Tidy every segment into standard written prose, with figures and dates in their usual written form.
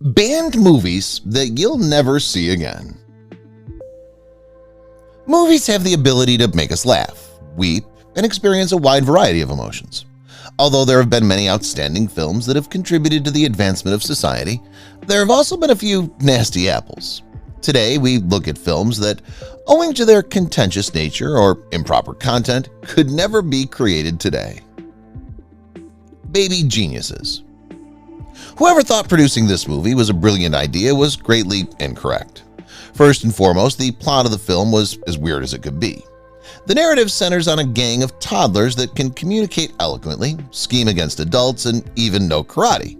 Banned movies that you'll never see again. Movies have the ability to make us laugh, weep, and experience a wide variety of emotions. Although there have been many outstanding films that have contributed to the advancement of society, there have also been a few nasty apples. Today, we look at films that, owing to their contentious nature or improper content, could never be created today. Baby Geniuses. Whoever thought producing this movie was a brilliant idea was greatly incorrect. First and foremost, the plot of the film was as weird as it could be. The narrative centers on a gang of toddlers that can communicate eloquently, scheme against adults, and even know karate.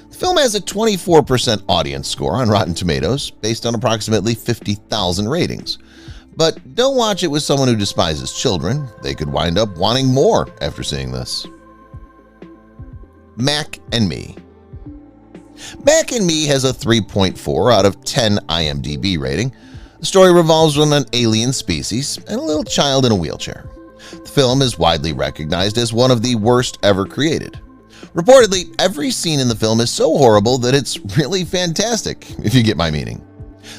The film has a 24% audience score on Rotten Tomatoes based on approximately 50,000 ratings. But don't watch it with someone who despises children. They could wind up wanting more after seeing this. Mac and Me. Mac and Me has a 3.4 out of 10 IMDb rating. The story revolves around an alien species and a little child in a wheelchair. The film is widely recognized as one of the worst ever created. Reportedly, every scene in the film is so horrible that it's really fantastic, if you get my meaning.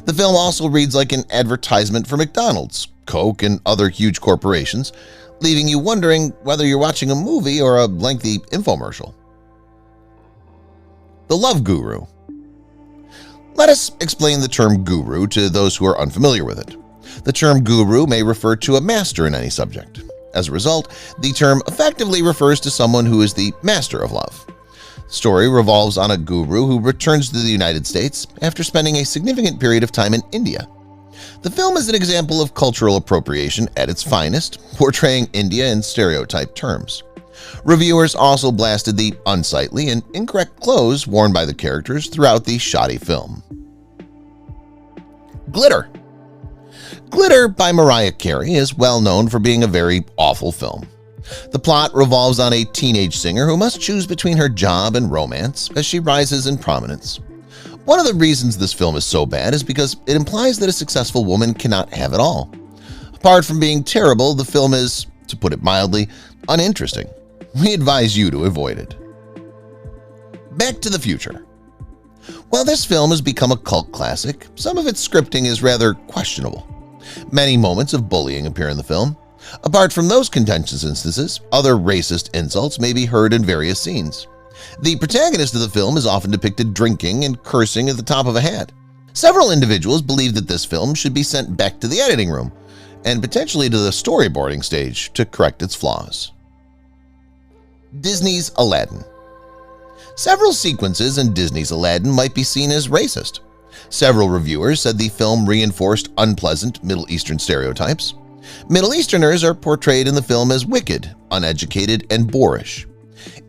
The film also reads like an advertisement for McDonald's, Coke, and other huge corporations, leaving you wondering whether you're watching a movie or a lengthy infomercial. The Love Guru. Let us explain the term guru to those who are unfamiliar with it. The term guru may refer to a master in any subject. As a result, the term effectively refers to someone who is the master of love. The story revolves on a guru who returns to the United States after spending a significant period of time in India. The film is an example of cultural appropriation at its finest, portraying India in stereotype terms. Reviewers also blasted the unsightly and incorrect clothes worn by the characters throughout the shoddy film. Glitter. Glitter by Mariah Carey is well known for being a very awful film. The plot revolves on a teenage singer who must choose between her job and romance as she rises in prominence. One of the reasons this film is so bad is because it implies that a successful woman cannot have it all. Apart from being terrible, the film is, to put it mildly, uninteresting. We advise you to avoid it. Back to the Future. While this film has become a cult classic, some of its scripting is rather questionable. Many moments of bullying appear in the film. Apart from those contentious instances, other racist insults may be heard in various scenes. The protagonist of the film is often depicted drinking and cursing at the top of a hat. Several individuals believe that this film should be sent back to the editing room and potentially to the storyboarding stage to correct its flaws. Disney's Aladdin. Several sequences in Disney's Aladdin might be seen as racist. Several reviewers said the film reinforced unpleasant Middle Eastern stereotypes. Middle Easterners are portrayed in the film as wicked, uneducated, and boorish.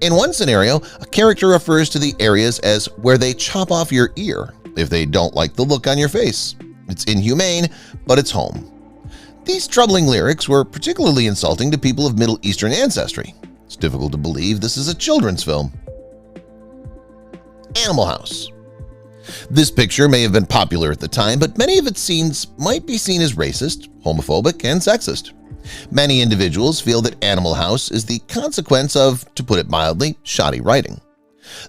In one scenario, a character refers to the areas as where they chop off your ear if they don't like the look on your face. It's inhumane, but it's home. These troubling lyrics were particularly insulting to people of Middle Eastern ancestry. It's difficult to believe this is a children's film. Animal House. This picture may have been popular at the time, but many of its scenes might be seen as racist, homophobic, and sexist. Many individuals feel that Animal House is the consequence of, to put it mildly, shoddy writing.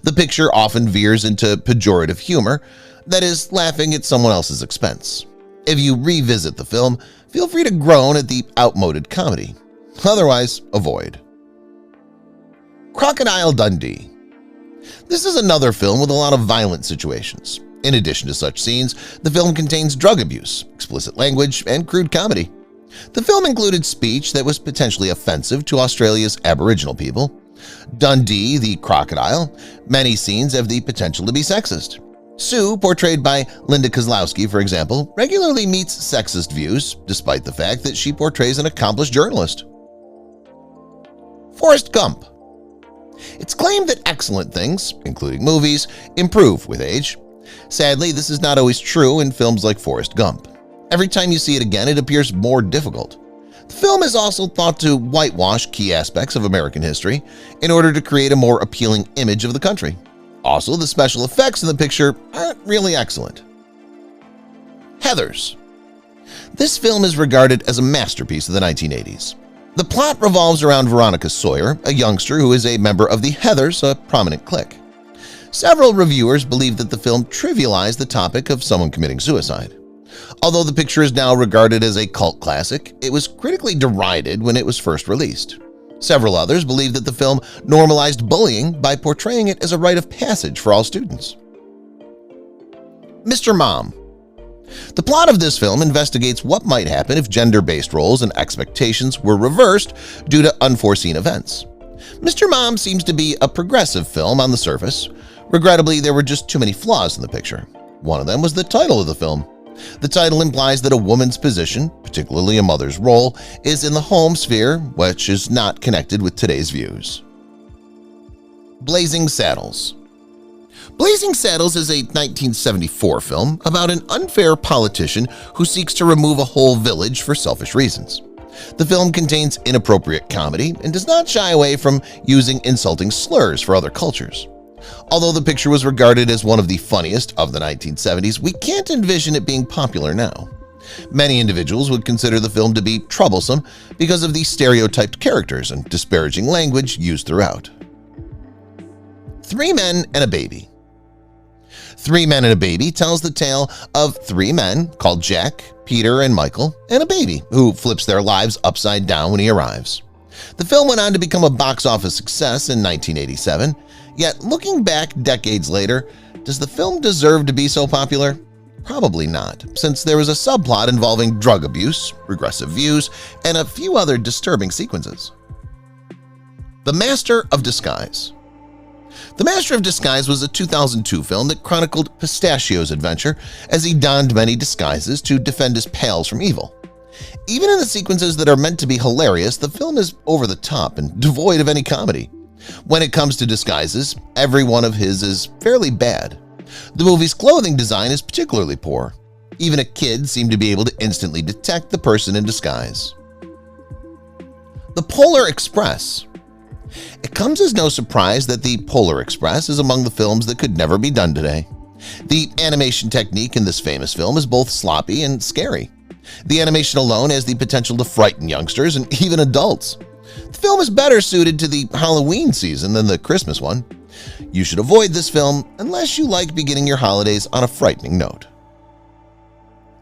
The picture often veers into pejorative humor, that is, laughing at someone else's expense. If you revisit the film, feel free to groan at the outmoded comedy. Otherwise, avoid. Crocodile Dundee. This is another film with a lot of violent situations. In addition to such scenes, the film contains drug abuse, explicit language, and crude comedy. The film included speech that was potentially offensive to Australia's Aboriginal people. Dundee, the crocodile, many scenes have the potential to be sexist. Sue, portrayed by Linda Kozlowski, for example, regularly meets sexist views, despite the fact that she portrays an accomplished journalist. Forrest Gump. It's claimed that excellent things, including movies, improve with age. Sadly, this is not always true in films like Forrest Gump. Every time you see it again, it appears more difficult. The film is also thought to whitewash key aspects of American history in order to create a more appealing image of the country. Also, the special effects in the picture aren't really excellent. Heathers. This film is regarded as a masterpiece of the 1980s. The plot revolves around Veronica Sawyer, a youngster who is a member of the Heathers, a prominent clique. Several reviewers believe that the film trivialized the topic of someone committing suicide. Although the picture is now regarded as a cult classic, it was critically derided when it was first released. Several others believe that the film normalized bullying by portraying it as a rite of passage for all students. Mr. Mom. The plot of this film investigates what might happen if gender-based roles and expectations were reversed due to unforeseen events. Mr. Mom seems to be a progressive film on the surface. Regrettably, there were just too many flaws in the picture. One of them was the title of the film. The title implies that a woman's position, particularly a mother's role, is in the home sphere, which is not connected with today's views. Blazing Saddles. Blazing Saddles is a 1974 film about an unfair politician who seeks to remove a whole village for selfish reasons. The film contains inappropriate comedy and does not shy away from using insulting slurs for other cultures. Although the picture was regarded as one of the funniest of the 1970s, we can't envision it being popular now. Many individuals would consider the film to be troublesome because of the stereotyped characters and disparaging language used throughout. Three Men and a Baby. Three Men and a Baby tells the tale of three men called Jack, Peter, and Michael, and a baby who flips their lives upside down when he arrives. The film went on to become a box office success in 1987, yet looking back decades later, does the film deserve to be so popular? Probably not, since there was a subplot involving drug abuse, regressive views, and a few other disturbing sequences. The Master of Disguise. The Master of Disguise was a 2002 film that chronicled Pistachio's adventure as he donned many disguises to defend his pals from evil. Even in the sequences that are meant to be hilarious, the film is over the top and devoid of any comedy. When it comes to disguises, every one of his is fairly bad. The movie's clothing design is particularly poor. Even a kid seemed to be able to instantly detect the person in disguise. The Polar Express. It comes as no surprise that The Polar Express is among the films that could never be done today. The animation technique in this famous film is both sloppy and scary. The animation alone has the potential to frighten youngsters and even adults. The film is better suited to the Halloween season than the Christmas one. You should avoid this film unless you like beginning your holidays on a frightening note.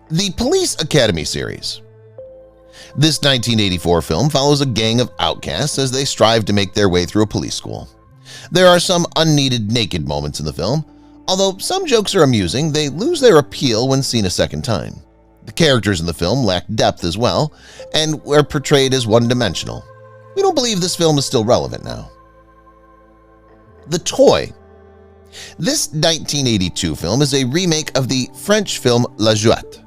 The Police Academy series. This 1984 film follows a gang of outcasts as they strive to make their way through a police school. There are some unneeded naked moments in the film. Although some jokes are amusing, they lose their appeal when seen a second time. The characters in the film lack depth as well, and were portrayed as one-dimensional. We don't believe this film is still relevant now. The Toy. This 1982 film is a remake of the French film La Jouette.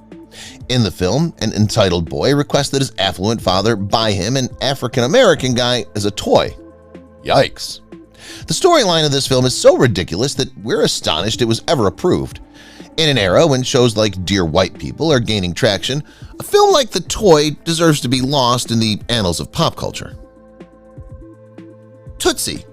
In the film, an entitled boy requests that his affluent father buy him an African-American guy as a toy. Yikes. The storyline of this film is so ridiculous that we're astonished it was ever approved. In an era when shows like Dear White People are gaining traction, a film like The Toy deserves to be lost in the annals of pop culture. Tootsie.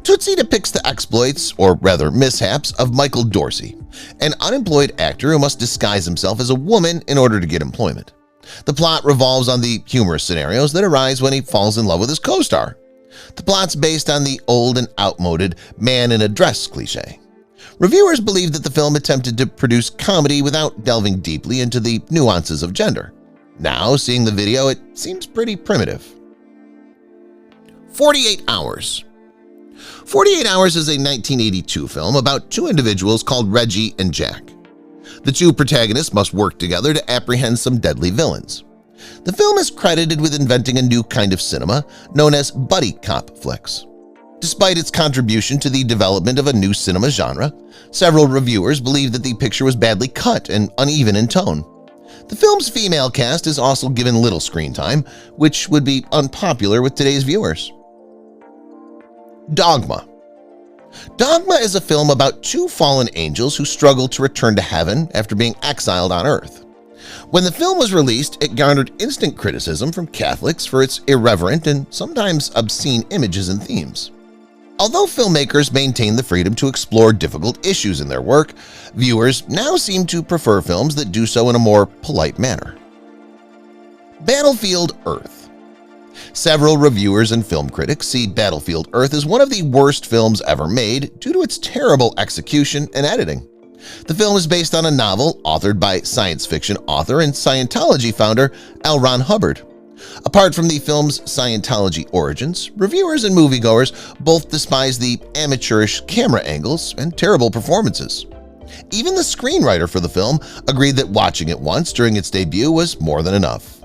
Tootsie depicts the exploits, or rather mishaps, of Michael Dorsey, an unemployed actor who must disguise himself as a woman in order to get employment. The plot revolves on the humorous scenarios that arise when he falls in love with his co-star. The plot's based on the old and outmoded man in a dress cliché. Reviewers believe that the film attempted to produce comedy without delving deeply into the nuances of gender. Now, seeing the video, it seems pretty primitive. 48 Hours. 48 Hours is a 1982 film about two individuals called Reggie and Jack. The two protagonists must work together to apprehend some deadly villains. The film is credited with inventing a new kind of cinema known as buddy cop flicks. Despite its contribution to the development of a new cinema genre, several reviewers believe that the picture was badly cut and uneven in tone. The film's female cast is also given little screen time, which would be unpopular with today's viewers. Dogma. Dogma is a film about two fallen angels who struggle to return to heaven after being exiled on Earth. When the film was released, it garnered instant criticism from Catholics for its irreverent and sometimes obscene images and themes. Although filmmakers maintain the freedom to explore difficult issues in their work, viewers now seem to prefer films that do so in a more polite manner. Battlefield Earth. Several reviewers and film critics see Battlefield Earth as one of the worst films ever made due to its terrible execution and editing. The film is based on a novel authored by science fiction author and Scientology founder L. Ron Hubbard. Apart from the film's Scientology origins, reviewers and moviegoers both despise the amateurish camera angles and terrible performances. Even the screenwriter for the film agreed that watching it once during its debut was more than enough.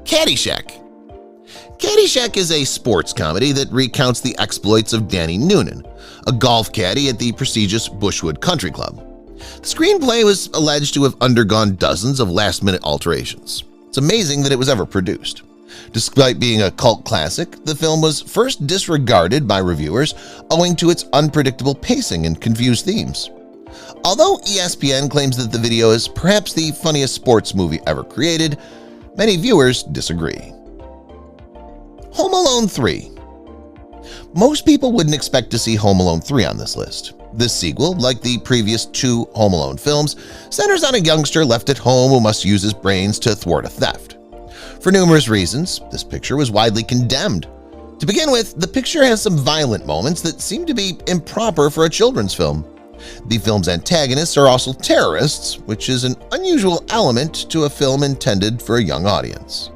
Caddyshack. Caddyshack is a sports comedy that recounts the exploits of Danny Noonan, a golf caddy at the prestigious Bushwood Country Club. The screenplay was alleged to have undergone dozens of last-minute alterations. It's amazing that it was ever produced. Despite being a cult classic, the film was first disregarded by reviewers owing to its unpredictable pacing and confused themes. Although ESPN claims that the video is perhaps the funniest sports movie ever created, many viewers disagree. Home Alone 3. Most people wouldn't expect to see Home Alone 3 on this list. This sequel, like the previous two Home Alone films, centers on a youngster left at home who must use his brains to thwart a theft. For numerous reasons, this picture was widely condemned. To begin with, the picture has some violent moments that seem to be improper for a children's film. The film's antagonists are also terrorists, which is an unusual element to a film intended for a young audience.